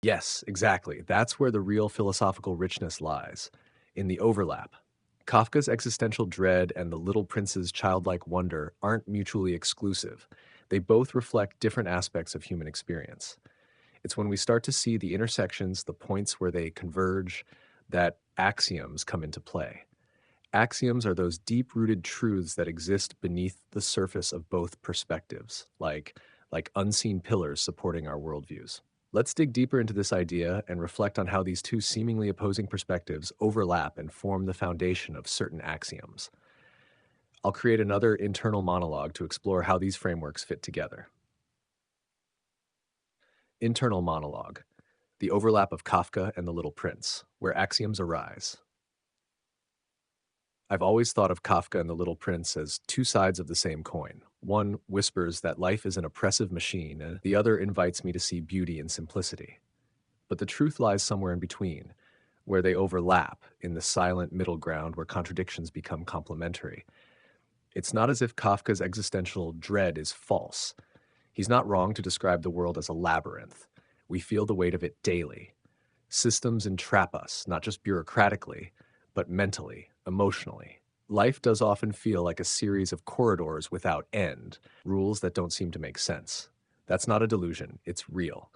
Yes, exactly. That's where the real philosophical richness lies, in the overlap. Kafka's existential dread and the little prince's childlike wonder aren't mutually exclusive. They both reflect different aspects of human experience. It's when we start to see the intersections, the points where they converge, that axioms come into play. Axioms are those deep rooted truths that exist beneath the surface of both perspectives, like unseen pillars supporting our worldviews. Let's dig deeper into this idea and reflect on how these two seemingly opposing perspectives overlap and form the foundation of certain axioms. I'll create another internal monologue to explore how these frameworks fit together. Internal monologue: the overlap of Kafka and the Little Prince, where axioms arise. I've always thought of Kafka and the Little Prince as two sides of the same coin. One whispers that life is an oppressive machine, and the other invites me to see beauty and simplicity. But the truth lies somewhere in between, where they overlap, in the silent middle ground where contradictions become complementary. It's not as if Kafka's existential dread is false. He's not wrong to describe the world as a labyrinth. We feel the weight of it daily. Systems entrap us, not just bureaucratically, but mentally, emotionally. Life does often feel like a series of corridors without end, rules that don't seem to make sense. That's not a delusion, it's real.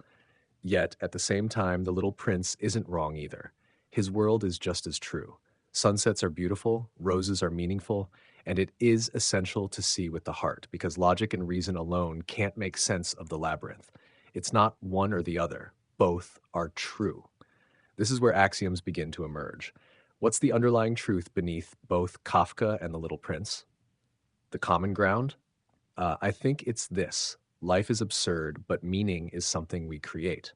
Yet, at the same time, the little prince isn't wrong either. His world is just as true. Sunsets are beautiful, roses are meaningful, and it is essential to see with the heart, because logic and reason alone can't make sense of the labyrinth. It's not one or the other. Both are true. This is where axioms begin to emerge. What's the underlying truth beneath both Kafka and the Little Prince? The common ground? I think it's this. Life is absurd, but meaning is something we create.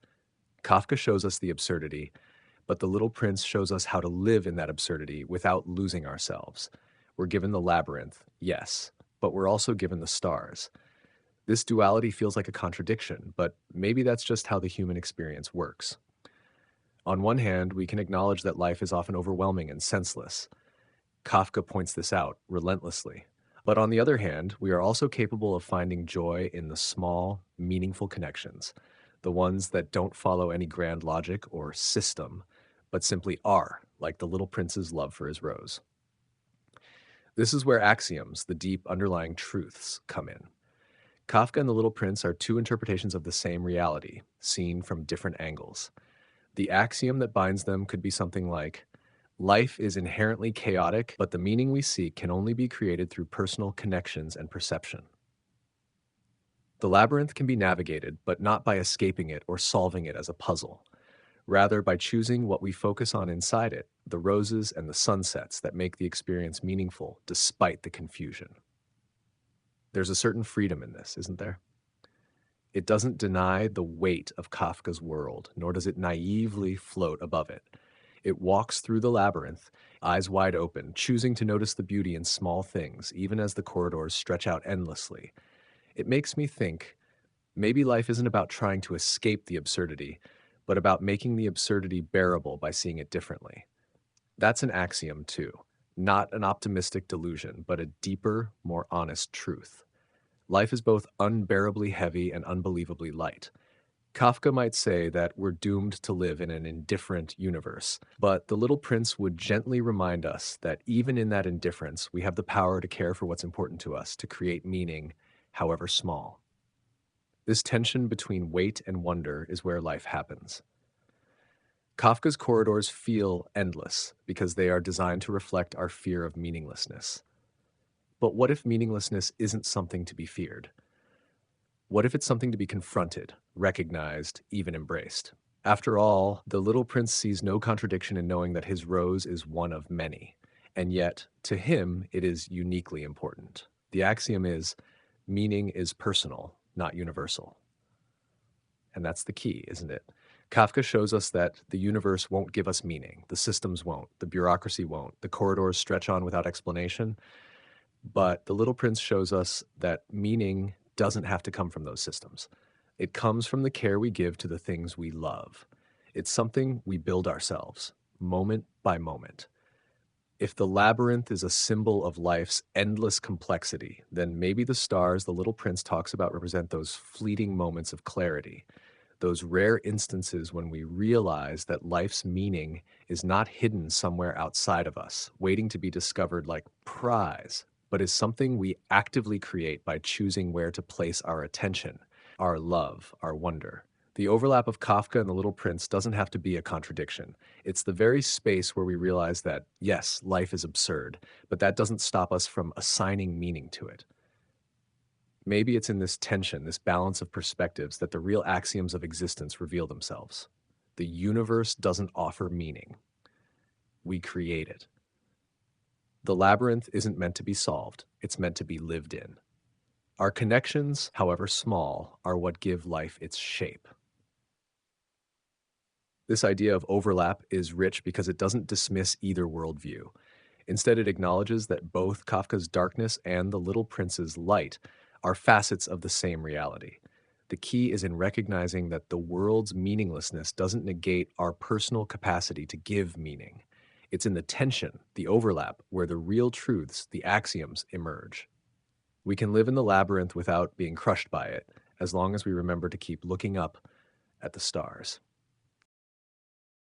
Kafka shows us the absurdity, but the Little Prince shows us how to live in that absurdity without losing ourselves. We're given the labyrinth, yes, but we're also given the stars. This duality feels like a contradiction, but maybe that's just how the human experience works. On one hand, we can acknowledge that life is often overwhelming and senseless. Kafka points this out relentlessly. But on the other hand, we are also capable of finding joy in the small, meaningful connections, the ones that don't follow any grand logic or system, but simply are, like the little prince's love for his rose. This is where axioms, the deep underlying truths, come in. Kafka and the Little Prince are two interpretations of the same reality, seen from different angles. The axiom that binds them could be something like, life is inherently chaotic, but the meaning we seek can only be created through personal connections and perception. The labyrinth can be navigated, but not by escaping it or solving it as a puzzle. Rather, by choosing what we focus on inside it, the roses and the sunsets that make the experience meaningful despite the confusion. There's a certain freedom in this, isn't there? It doesn't deny the weight of Kafka's world, nor does it naively float above it. It walks through the labyrinth, eyes wide open, choosing to notice the beauty in small things, even as the corridors stretch out endlessly. It makes me think maybe life isn't about trying to escape the absurdity, but about making the absurdity bearable by seeing it differently. That's an axiom, too. Not an optimistic delusion, but a deeper, more honest truth. Life is both unbearably heavy and unbelievably light. Kafka might say that we're doomed to live in an indifferent universe, but the Little Prince would gently remind us that even in that indifference, we have the power to care for what's important to us, to create meaning, however small. This tension between weight and wonder is where life happens. Kafka's corridors feel endless because they are designed to reflect our fear of meaninglessness. But what if meaninglessness isn't something to be feared? What if it's something to be confronted, recognized, even embraced? After all, the little prince sees no contradiction in knowing that his rose is one of many, and yet, to him, it is uniquely important. The axiom is, meaning is personal, not universal. And that's the key, isn't it? Kafka shows us that the universe won't give us meaning, the systems won't, the bureaucracy won't, the corridors stretch on without explanation. But the Little Prince shows us that meaning doesn't have to come from those systems. It comes from the care we give to the things we love. It's something we build ourselves, moment by moment. If the labyrinth is a symbol of life's endless complexity, then maybe the stars the Little Prince talks about represent those fleeting moments of clarity, those rare instances when we realize that life's meaning is not hidden somewhere outside of us, waiting to be discovered like prize, but is something we actively create by choosing where to place our attention, our love, our wonder. The overlap of Kafka and The Little Prince doesn't have to be a contradiction. It's the very space where we realize that, yes, life is absurd, but that doesn't stop us from assigning meaning to it. Maybe it's in this tension, this balance of perspectives, that the real axioms of existence reveal themselves. The universe doesn't offer meaning. We create it. The labyrinth isn't meant to be solved, it's meant to be lived in. Our connections, however small, are what give life its shape. This idea of overlap is rich because it doesn't dismiss either worldview. Instead, it acknowledges that both Kafka's darkness and the Little Prince's light are facets of the same reality. The key is in recognizing that the world's meaninglessness doesn't negate our personal capacity to give meaning. It's in the tension, the overlap, where the real truths, the axioms, emerge. We can live in the labyrinth without being crushed by it, as long as we remember to keep looking up at the stars.